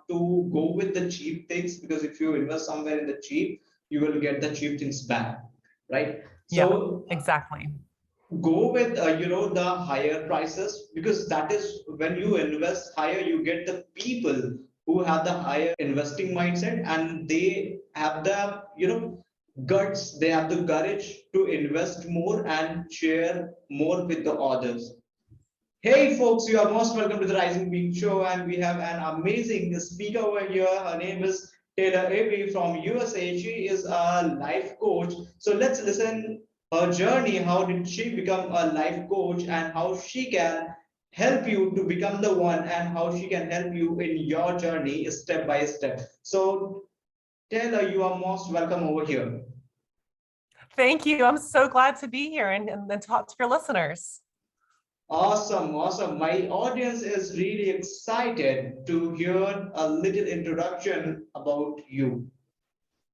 to go with the cheap things, because if you invest somewhere in the cheap, you will get the cheap things back, right? Yeah, So exactly. go with the higher prices, because that is when you invest higher, you get the people who have the higher investing mindset, and they have the guts, they have the courage to invest more and share more with the others. Hey folks, you are most welcome to the Rising Beam Show, and we have an amazing speaker over here. Her name is Taylor Irby from USA. She is a life coach. So let's listen her journey. How did she become a life coach, and how she can help you to become the one, and how she can help you in your journey step by step. So Taylor, you are most welcome over here. Thank you. I'm so glad to be here and talk to your listeners. Awesome, awesome. My audience is really excited to hear a little introduction about you.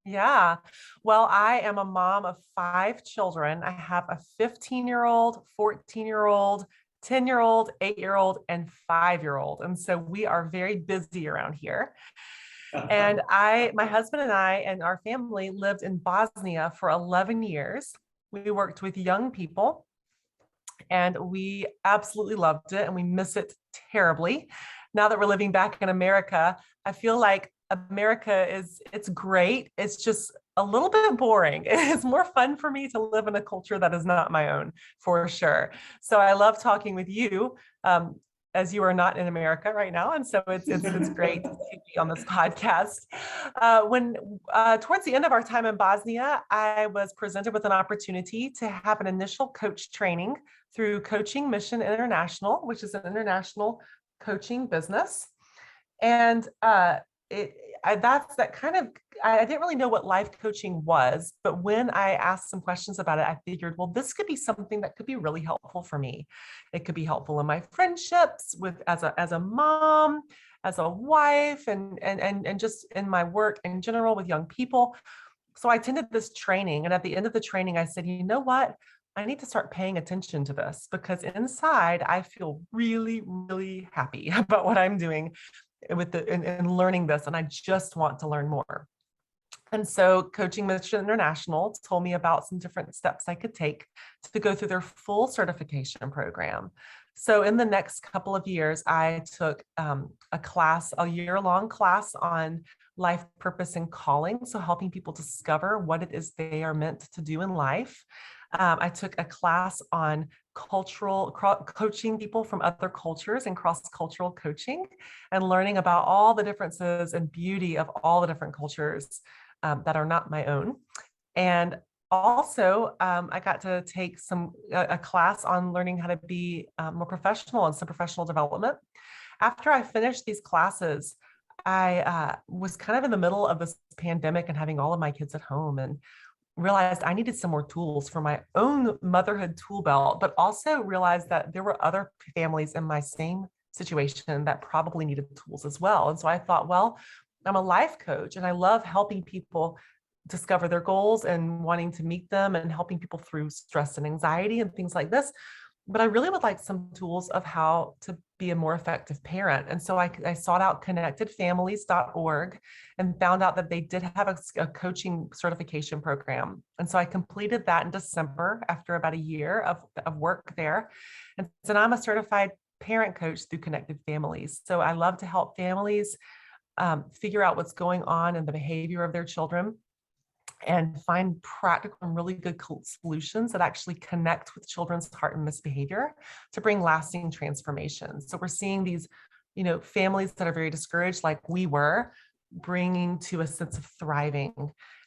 Yeah. Well, I am a mom of 5 children. I have a 15-year-old, 14-year-old, 10-year-old, 8-year-old, and 5-year-old. And so we are very busy around here. And my husband and I and our family lived in Bosnia for 11 years. We worked with young people and we absolutely loved it and we miss it terribly. Now that we're living back in America, I feel like it's great. It's just a little bit boring. It's more fun for me to live in a culture that is not my own, for sure. So I love talking with you. As you are not in America right now, and so it's great to be on this podcast. When towards the end of our time in Bosnia, I was presented with an opportunity to have an initial coach training through Coaching Mission International, which is an international coaching business, and I didn't really know what life coaching was, but when I asked some questions about it, I figured, well, this could be something that could be really helpful for me. It could be helpful in my friendships with as a mom, as a wife, and just in my work in general with young people. So I attended this training, and at the end of the training, I said, you know what? I need to start paying attention to this because inside I feel really, really happy about what I'm doing in learning this, and I just want to learn more. And so Coaching Mission International told me about some different steps I could take to go through their full certification program. So in the next couple of years, I took a year-long class on life purpose and calling. So helping people discover what it is they are meant to do in life. I took a class on coaching people from other cultures and cross-cultural coaching, and learning about all the differences and beauty of all the different cultures that are not my own. And also, I got to take a class on learning how to be more professional and some professional development. After I finished these classes, I was kind of in the middle of this pandemic and having all of my kids at home, and realized I needed some more tools for my own motherhood tool belt, but also realized that there were other families in my same situation that probably needed tools as well. And so I thought, well, I'm a life coach and I love helping people discover their goals and wanting to meet them and helping people through stress and anxiety and things like this. But I really would like some tools of how to be a more effective parent. And so I sought out connectedfamilies.org and found out that they did have a coaching certification program. And so I completed that in December after about a year of work there. And so now I'm a certified parent coach through Connected Families. So I love to help families figure out what's going on in the behavior of their children and find practical and really good solutions that actually connect with children's heart and misbehavior to bring lasting transformation. So we're seeing these, families that are very discouraged, like we were, bringing to a sense of thriving.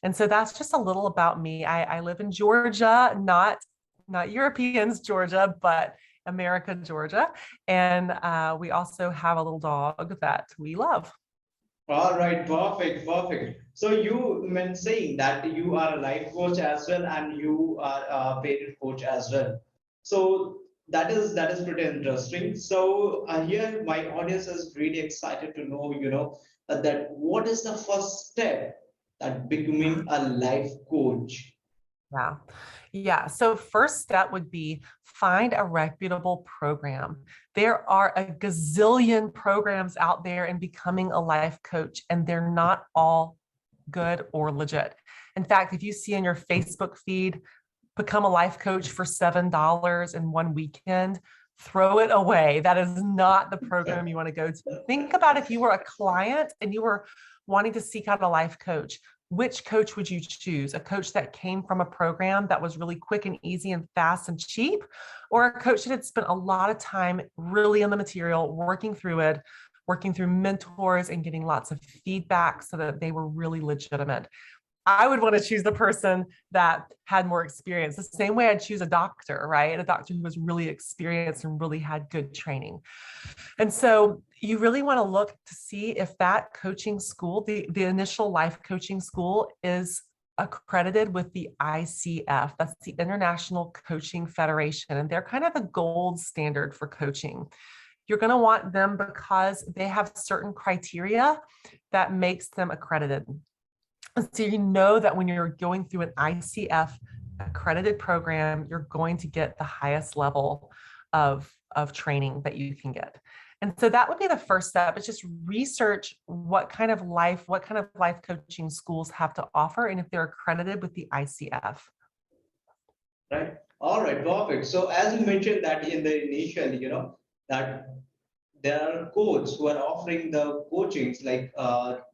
And so that's just a little about me. I live in Georgia, not Europeans, Georgia, but America, Georgia. And we also have a little dog that we love. All right, perfect, perfect. So you meant saying that you are a life coach as well, and you are a parent coach as well. So that is pretty interesting. So here my audience is really excited to know, that what is the first step that becoming a life coach? Yeah. Yeah. So first step would be find a reputable program. There are a gazillion programs out there in becoming a life coach, and they're not all good or legit. In fact, if you see in your Facebook feed, become a life coach for $7 in one weekend, throw it away. That is not the program you want to go to. Think about if you were a client and you were wanting to seek out a life coach. Which coach would you choose? A coach that came from a program that was really quick and easy and fast and cheap, or a coach that had spent a lot of time really in the material, working through it, working through mentors and getting lots of feedback so that they were really legitimate? I would want to choose the person that had more experience. The same way I'd choose a doctor, right? A doctor who was really experienced and really had good training. And so you really want to look to see if that coaching school, the initial life coaching school, is accredited with the ICF. That's the International Coaching Federation. And they're kind of the gold standard for coaching. You're going to want them because they have certain criteria that makes them accredited. So you know that when you're going through an ICF accredited program, you're going to get the highest level of training that you can get. And so that would be the first step. It's just research what kind of life coaching schools have to offer, and if they're accredited with the ICF. Right. All right. Perfect. So as you mentioned that in the initial, that there are coaches who are offering the coachings like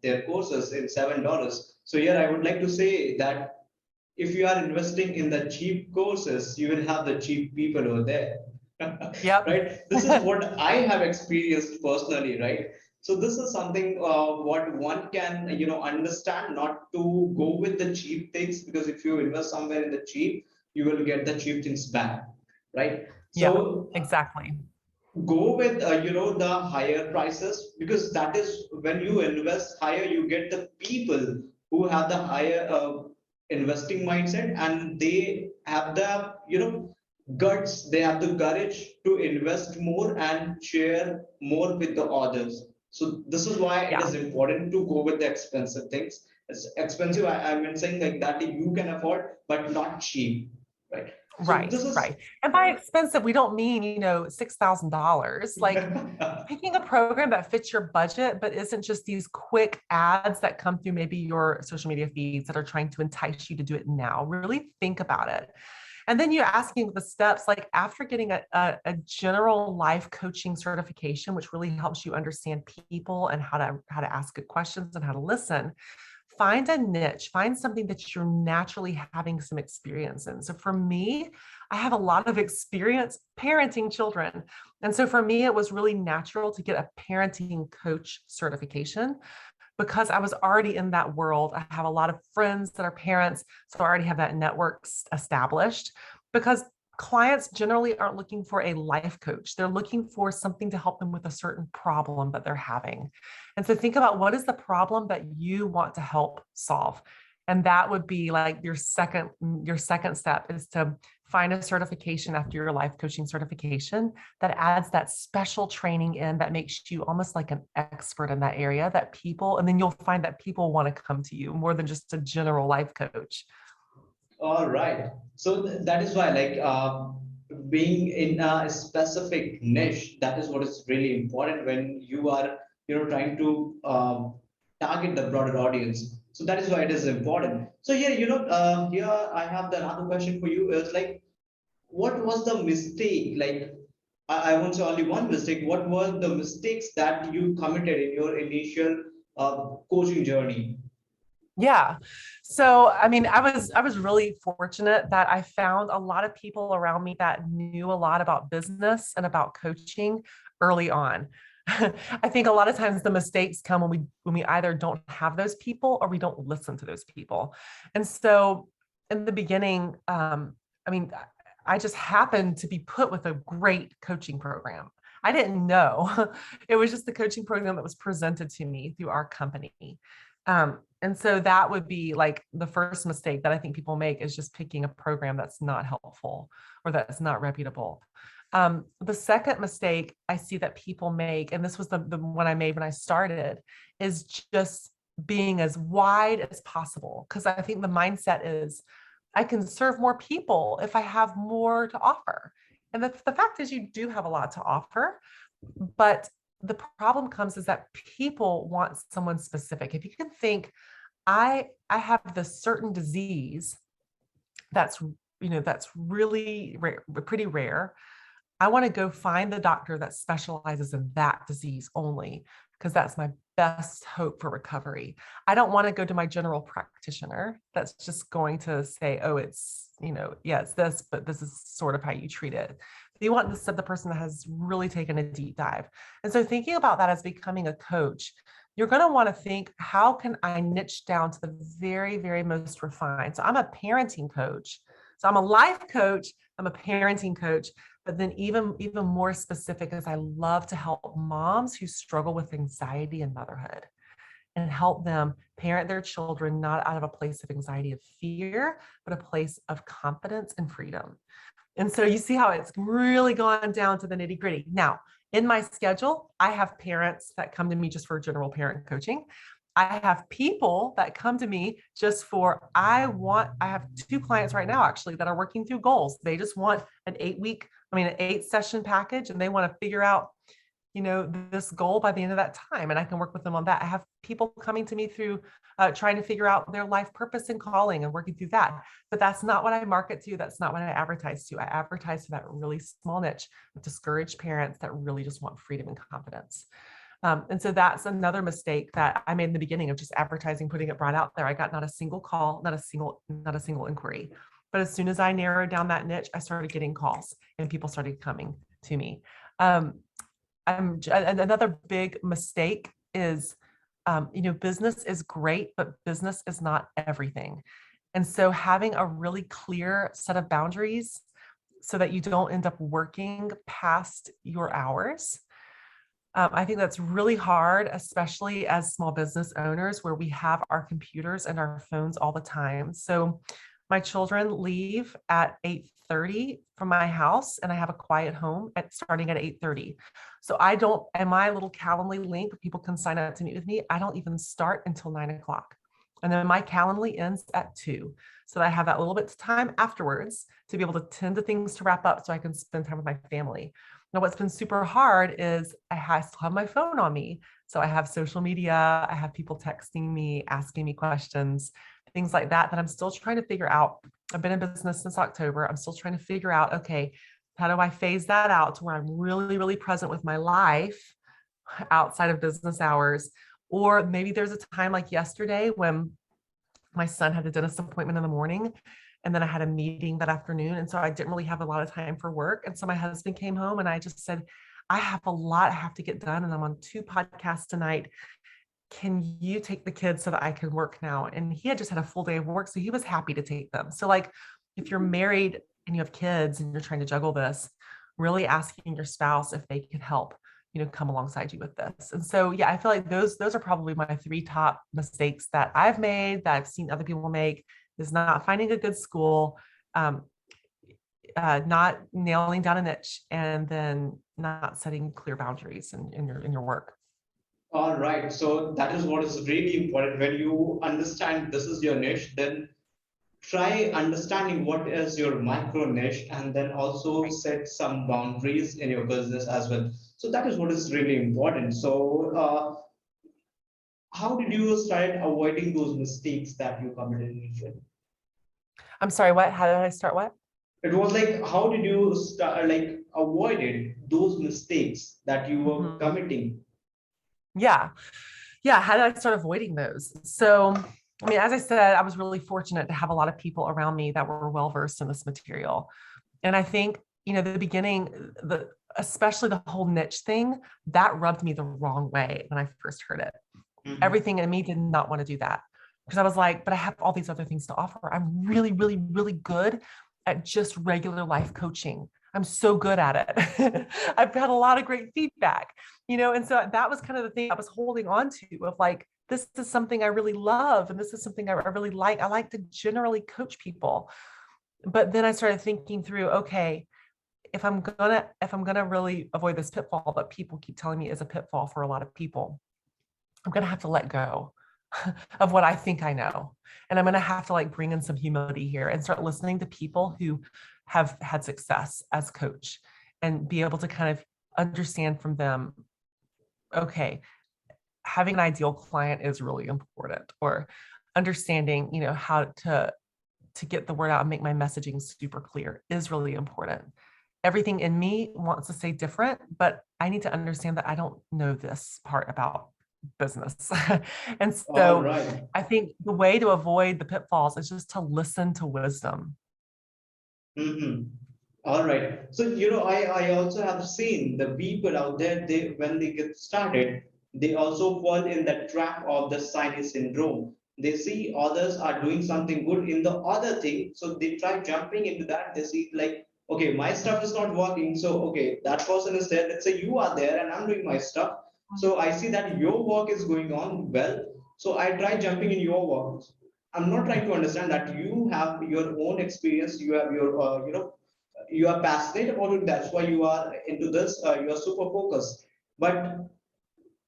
their courses in $7. So here I would like to say that if you are investing in the cheap courses, you will have the cheap people over there. Yep. Right? This is what I have experienced personally, right? So this is something what one can understand, not to go with the cheap things, because if you invest somewhere in the cheap, you will get the cheap things back, right? Yeah, So exactly. go with the higher prices, because that is when you invest higher, you get the people who have the higher investing mindset, and they have the guts, they have the courage to invest more and share more with the others. So this is why it Yeah. is important to go with the expensive things. It's expensive, I mean saying like that you can afford, but not cheap, right? So Right, this is right. And by expensive, we don't mean, $6,000. Like picking a program that fits your budget, but isn't just these quick ads that come through maybe your social media feeds that are trying to entice you to do it now. Really think about it. And then you're asking the steps, like after getting a general life coaching certification, which really helps you understand people and how to ask good questions and how to listen. Find a niche, find something that you're naturally having some experience in. So for me, I have a lot of experience parenting children. And so for me, it was really natural to get a parenting coach certification because I was already in that world. I have a lot of friends that are parents, so I already have that network established. Because clients generally aren't looking for a life coach. They're looking for something to help them with a certain problem that they're having. And so think about what is the problem that you want to help solve. And that would be like your second step is to find a certification after your life coaching certification that adds that special training in that makes you almost like an expert in that area that people, and then you'll find that people want to come to you more than just a general life coach. all right. So that is why, like, being in a specific niche, that is what is really important when you are, trying to target the broader audience. So that is why it is important. So yeah, here I have the another question for you is like, what was the mistake? Like, I won't say only one mistake. What were the mistakes that you committed in your initial coaching journey? Yeah. So, I mean, I was really fortunate that I found a lot of people around me that knew a lot about business and about coaching early on. I think a lot of times the mistakes come when we either don't have those people or we don't listen to those people. And so in the beginning, I mean, I just happened to be put with a great coaching program. I didn't know. It was just the coaching program that was presented to me through our company. And so that would be like the first mistake that I think people make is just picking a program that's not helpful or that's not reputable. The second mistake I see that people make, and this was the one I made when I started, is just being as wide as possible. Because I think the mindset is I can serve more people if I have more to offer. And the fact is, you do have a lot to offer, but the problem comes is that people want someone specific. If you can think, I have this certain disease that's that's really rare, pretty rare. I want to go find the doctor that specializes in that disease only, because that's my best hope for recovery. I don't want to go to my general practitioner that's just going to say, oh, it's, yeah, it's this, but this is sort of how you treat it. You want the person that has really taken a deep dive. And so thinking about that as becoming a coach, you're going to want to think, how can I niche down to the very, very most refined? So I'm a parenting coach. So I'm a life coach, I'm a parenting coach, but then even more specific is I love to help moms who struggle with anxiety and motherhood and help them parent their children, not out of a place of anxiety of fear, but a place of confidence and freedom. And so you see how it's really gone down to the nitty gritty. Now, in my schedule, I have parents that come to me just for general parent coaching. I have people that come to me just for, I have 2 clients right now actually that are working through goals. They just want an 8-session package, and they want to figure out, this goal by the end of that time. And I can work with them on that. I have people coming to me through trying to figure out their life purpose and calling and working through that. But that's not what I market to. That's not what I advertise to. I advertise to that really small niche of discouraged parents that really just want freedom and confidence. And so that's another mistake that I made in the beginning of just advertising, putting it right out there. I got not a single call, not a single inquiry. But as soon as I narrowed down that niche, I started getting calls and people started coming to me. Another big mistake is, business is great, but business is not everything. And so having a really clear set of boundaries so that you don't end up working past your hours. I think that's really hard, especially as small business owners where we have our computers and our phones all the time. So my children leave at 8:30 from my house, and I have a quiet home starting at 8:30. So I don't, and my little Calendly link, people can sign up to meet with me. I don't even start until 9:00. And then my Calendly ends at 2. So I have that little bit of time afterwards to be able to tend to things to wrap up so I can spend time with my family. Now, what's been super hard is I still have my phone on me. So I have social media, I have people texting me, asking me questions, things like that I'm still trying to figure out. I've been in business since October. I'm still trying to figure out, okay, how do I phase that out to where I'm really, really present with my life outside of business hours? Or maybe there's a time like yesterday when my son had a dentist appointment in the morning, and then I had a meeting that afternoon. And so I didn't really have a lot of time for work. And so my husband came home and I just said, I have a lot I have to get done. And I'm on 2 podcasts tonight. Can you take the kids so that I can work now? And he had just had a full day of work, so he was happy to take them. So like, if you're married and you have kids and you're trying to juggle this, really asking your spouse if they can help, come alongside you with this. And so, yeah, I feel like those are probably my 3 top mistakes that I've made, that I've seen other people make, is not finding a good school, not nailing down a niche, and then not setting clear boundaries in your work. All right. So that is what is really important. When you understand this is your niche, then try understanding what is your micro niche and then also Right. set some boundaries in your business as well. So that is what is really important. So how did you start avoiding those mistakes that you committed initially? I'm sorry, what? How did I start what? It was like, how did you start, like, avoided those mistakes that you were Mhm. committing? Yeah. Yeah. How did I start avoiding those? So, I mean, as I said, I was really fortunate to have a lot of people around me that were well versed in this material. And I think, the beginning, especially the whole niche thing, that rubbed me the wrong way when I first heard it. Mhm. Everything in me did not want to do that, because I was like, but I have all these other things to offer. I'm really, really, really good at just regular life coaching. I'm so good at it. I've had a lot of great feedback, and so that was kind of the thing I was holding on to, of like, this is something I really love. And this is something I really like. I like to generally coach people. But then I started thinking through, okay, if I'm gonna really avoid this pitfall that people keep telling me is a pitfall for a lot of people, I'm gonna have to let go of what I think I know. And I'm going to have to like bring in some humility here and start listening to people who have had success as coach and be able to kind of understand from them, okay, having an ideal client is really important, or understanding, how to get the word out and make my messaging super clear is really important. Everything in me wants to say different, but I need to understand that I don't know this part about business. And All so right. I think the way to avoid the pitfalls is just to listen to wisdom. Mm-hmm. All right. So, I also have seen the people out there, when they get started, they also fall in the trap of the sinus syndrome. They see others are doing something good in the other thing. So they try jumping into that. They see like, okay, my stuff is not working. So, okay, that person is there. Let's say you are there and I'm doing my stuff. So I see that your work is going on well. So I try jumping in your work. I'm not trying to understand that you have your own experience. You have your, you are passionate about it. That's why you are into this. You are super focused. But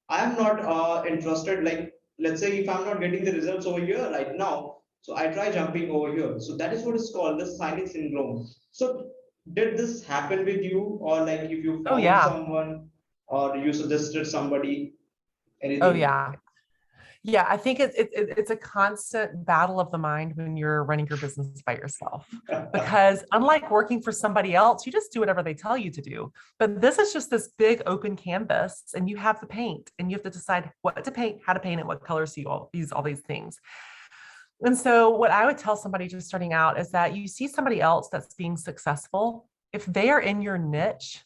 I am not interested. Like, let's say if I'm not getting the results over here right now, so I try jumping over here. So that is what is called the silent syndrome. So did this happen with you, or like if you Oh found yeah. someone, or you suggested somebody, Oh anything? yeah. Yeah, I think it's a constant battle of the mind when you're running your business by yourself. Because unlike working for somebody else, you just do whatever they tell you to do. But this is just this big open canvas, and you have the paint, and you have to decide what to paint, how to paint it, what colors you use, all these things. And so, what I would tell somebody just starting out is that you see somebody else that's being successful. If they are in your niche,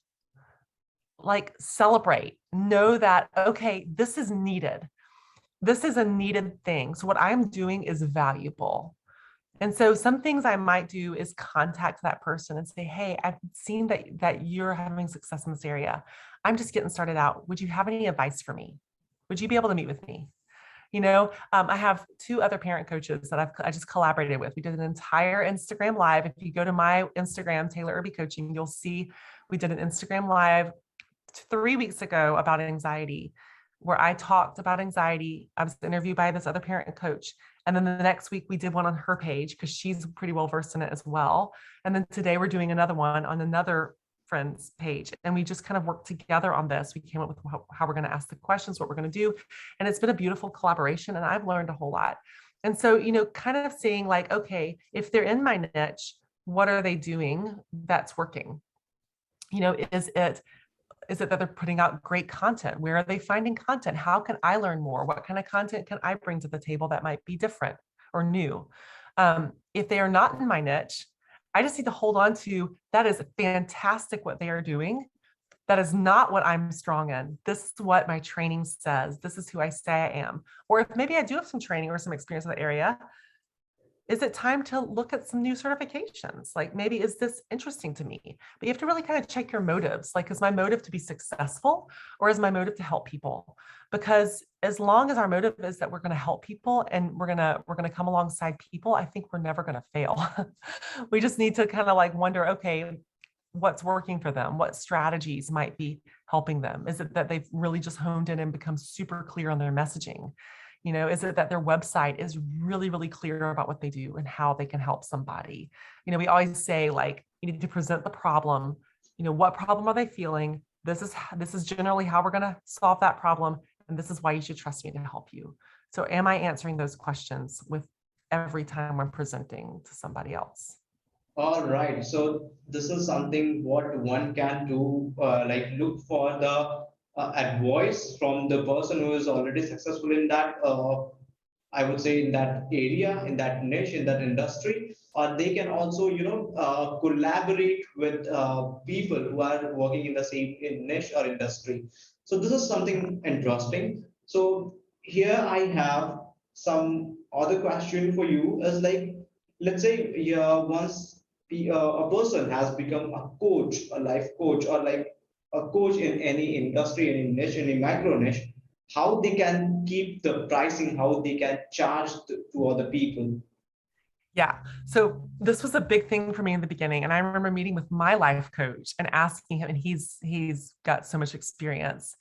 like celebrate, know that, okay, this is needed. This is a needed thing. So what I'm doing is valuable. And so some things I might do is contact that person and say, hey, I've seen that you're having success in this area. I'm just getting started out. Would you have any advice for me? Would you be able to meet with me? I have two other parent coaches that I just collaborated with. We did an entire Instagram live. If you go to my Instagram, Taylor Irby Coaching, you'll see we did an Instagram live 3 weeks ago about anxiety, where I talked about anxiety. I was interviewed by this other parent coach. And then the next week we did one on her page because she's pretty well versed in it as well. And then today we're doing another one on another friend's page. And we just kind of worked together on this. We came up with how we're going to ask the questions, what we're going to do. And it's been a beautiful collaboration. And I've learned a whole lot. And so, kind of seeing like, okay, if they're in my niche, what are they doing that's working? Is it that they're putting out great content? Where are they finding content? How can I learn more? What kind of content can I bring to the table that might be different or new? If they are not in my niche, I just need to hold on to that is fantastic what they are doing. That is not what I'm strong in. This is what my training says. This is who I say I am. Or if maybe I do have some training or some experience in that area, is it time to look at some new certifications? Like maybe is this interesting to me? But you have to really kind of check your motives. Like, is my motive to be successful or is my motive to help people? Because as long as our motive is that we're going to help people and we're going to come alongside people, I think we're never going to fail. We just need to kind of like wonder, okay, what's working for them? What strategies might be helping them? Is it that they've really just honed in and become super clear on their messaging? Is it that their website is really, really clear about what they do and how they can help somebody? We always say like, you need to present the problem. What problem are they feeling? This is generally how we're going to solve that problem. And this is why you should trust me to help you. So am I answering those questions with every time I'm presenting to somebody else? All right. So this is something what one can do, like look for the advice from the person who is already successful in that, I would say in that area, in that niche, in that industry, or they can also, collaborate with people who are working in the same niche or industry. So this is something interesting. So here I have some other question for you is like, let's say, yeah, once a person has become a coach, a life coach, or like a coach in any industry, any niche, any micro niche, how they can keep the pricing, how they can charge to other people. Yeah. So this was a big thing for me in the beginning. And I remember meeting with my life coach and asking him, and he's got so much experience.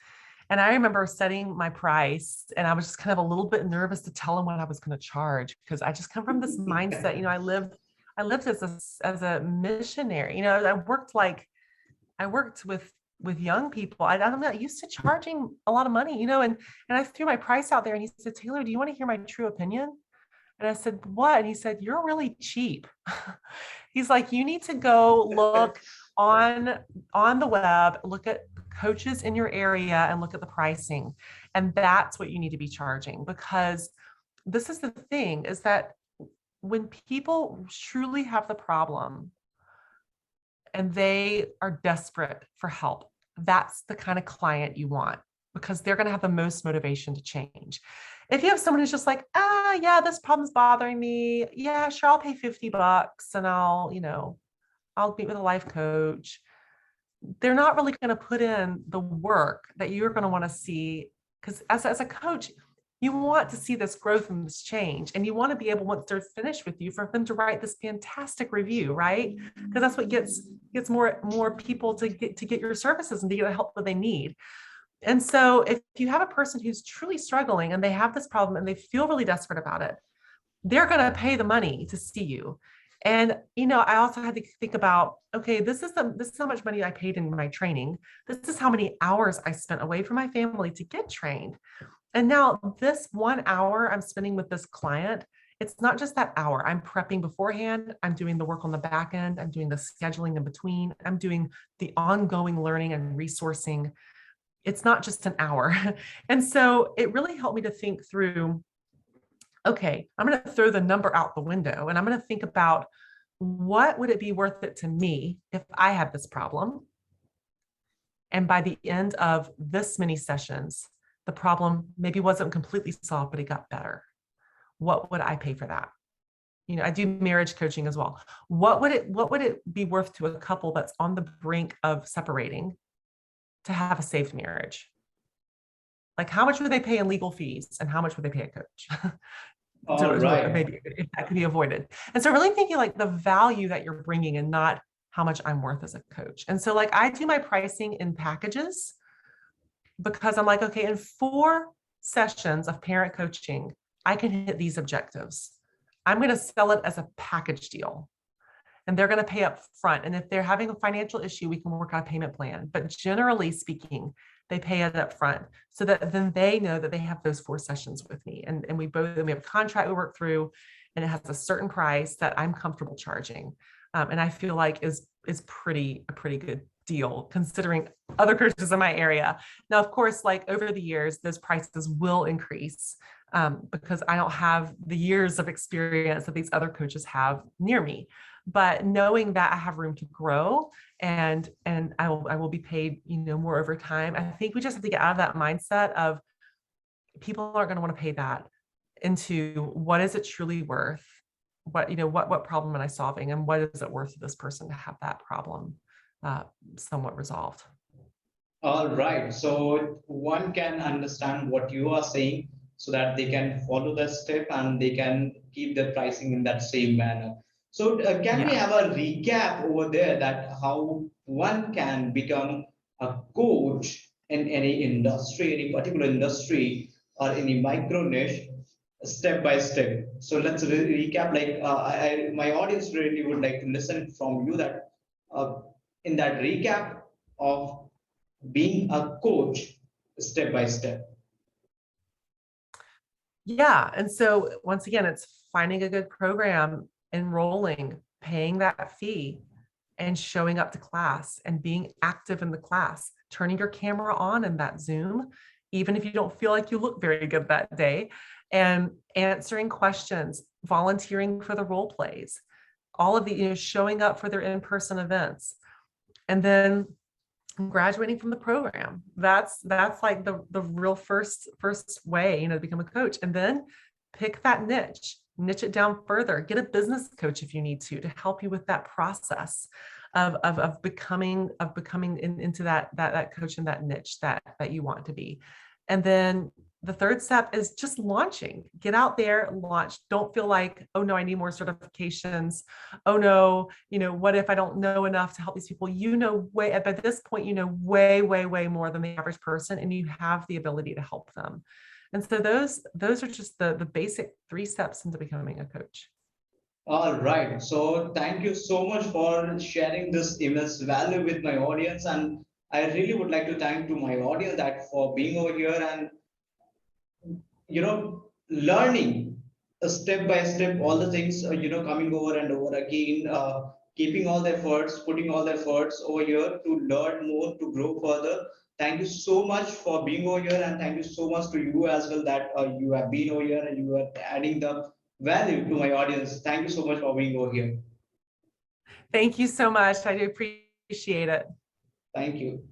And I remember setting my price, and I was just kind of a little bit nervous to tell him what I was going to charge, because I just come from this mindset. I lived as a missionary. I worked with young people. I'm not used to charging a lot of money, and I threw my price out there, and he said, "Taylor, do you want to hear my true opinion?" And I said, "What?" And he said, "You're really cheap." He's like, "You need to go look on the web, look at coaches in your area and look at the pricing. And that's what you need to be charging, because this is the thing, is that when people truly have the problem and they are desperate for help, that's the kind of client you want, because they're going to have the most motivation to change. If you have someone who's just like, yeah, this problem's bothering me. Yeah, sure, I'll pay $50 and I'll meet with a life coach. They're not really going to put in the work that you're going to want to see, because as a coach, you want to see this growth and this change, and you want to be able, once they're finished with you, for them to write this fantastic review, right? Because that's what gets more people to get your services and to get the help that they need. And so if you have a person who's truly struggling and they have this problem and they feel really desperate about it, they're going to pay the money to see you. And, I also had to think about, okay, this is how much money I paid in my training. This is how many hours I spent away from my family to get trained. And now this 1 hour I'm spending with this client, it's not just that hour. I'm prepping beforehand. I'm doing the work on the back end. I'm doing the scheduling in between. I'm doing the ongoing learning and resourcing. It's not just an hour. And so it really helped me to think through, okay, I'm going to throw the number out the window, and I'm going to think about, what would it be worth it to me if I had this problem? And by the end of this many sessions, the problem maybe wasn't completely solved, but it got better. What would I pay for that? I do marriage coaching as well. What would it be worth to a couple that's on the brink of separating to have a saved marriage? Like, how much would they pay in legal fees, and how much would they pay a coach? All right. Maybe if that could be avoided. And so really thinking like the value that you're bringing, and not how much I'm worth as a coach. And so like I do my pricing in packages, because I'm like, okay, in 4 sessions of parent coaching, I can hit these objectives. I'm going to sell it as a package deal, and they're going to pay up front. And if they're having a financial issue, we can work on a payment plan. But generally speaking, they pay it up front, so that then they know that they have those 4 sessions with me. And we have a contract we work through, and it has a certain price that I'm comfortable charging. And I feel like is a pretty good deal, considering other coaches in my area. Now, of course, like over the years, those prices will increase, because I don't have the years of experience that these other coaches have near me. But knowing that I have room to grow, and I will be paid, more over time. I think we just have to get out of that mindset of people aren't going to want to pay that, into what is it truly worth? What problem am I solving, and what is it worth to this person to have that problem somewhat resolved? All right. So one can understand what you are saying, so that they can follow that step and they can keep the pricing in that same manner. So can we Yeah. have a recap over there, that how one can become a coach in any industry, any particular industry, or any micro niche, step by step? So let's recap. Like my audience really would like to listen from you, that uh, in that recap of being a coach step by step. Yeah. And so once again, it's finding a good program, enrolling, paying that fee, and showing up to class and being active in the class, turning your camera on in that Zoom, even if you don't feel like you look very good that day, and answering questions, volunteering for the role plays, all of the, showing up for their in-person events, and then graduating from the program. That's like the real first way, to become a coach. And then pick that niche it down further, get a business coach if you need to help you with that process of becoming into that coach in that niche that you want to be. And then The third step is just launching. Get out there, launch. Don't feel like, oh no, I need more certifications. Oh no, what if I don't know enough to help these people? By this point, way, way, way more than the average person, and you have the ability to help them. And so those are just the basic 3 steps into becoming a coach. All right. So thank you so much for sharing this immense value with my audience. And I really would like to thank to my audience that for being over here and learning step by step all the things coming over and over again, keeping all the efforts, putting all the efforts over here to learn more, to grow further. Thank you so much for being over here, and thank you so much to you as well that you have been over here and you are adding the value to my audience. Thank you so much for being over here. Thank you so much. I do appreciate it. Thank you.